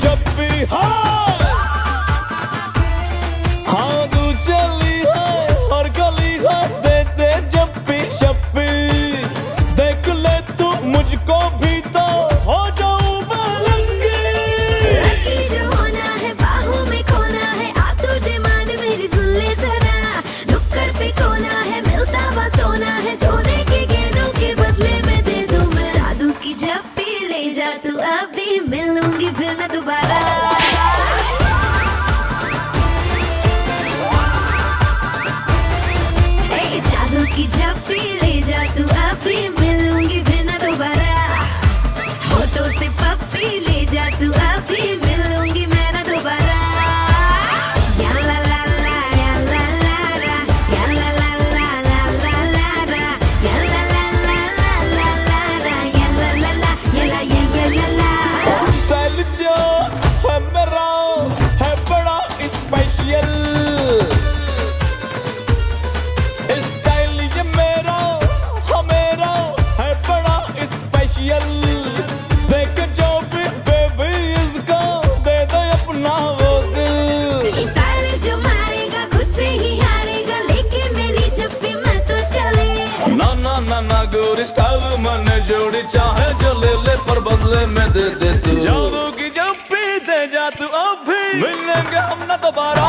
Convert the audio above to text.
शप्पी हाय, हाँ तू चली है और गली है, दे दे जप्पी शप्पी। देख ले तू मुझको भी तो हो जाऊं बालंगी। लकी जो होना है बाहों में खोना है, आ तू डिमांड मेरी सुन ले जरा। नुक्कड़ पे कोना है मिलता हुआ सोना है, सोने के गेंदों के बदले में दे दूं मैं जादू की जप्पी। ले जा तू अभी, मिलूंगी फिर मैं दोबारा। जादू की जप्पी ले जा तू अभी, मिलूंगी फिर ना दोबारा। होठों से पप्पी ले जा तू अभी, मिलूंगी मैं ना दोबारा। या ला ला ला या ला ला ला, या ला ला ला ला ला ला ला, या ला ला ला ला ला ला ला, या ला ला ला या ला या ला ला। स्टाइल जो है मेरा है बड़ा स्पेशल, स्टाइल ये मेरा मेरा है बड़ा स्पेशल। देख जो भी बेबी इसको दे दे अपना वो दिल। स्टाइल जो मारेगा खुद से ही हारेगा, लेके मेरी जप्पी मैं तो चले। ना ना ना ना गोरी स्टाइल मैंने जोड़ी, चाहे जो ले ले पर बदले में दे दे तू। जादू की जप्पी दे जा तू अभी, मिलेंगे हम ना दोबारा।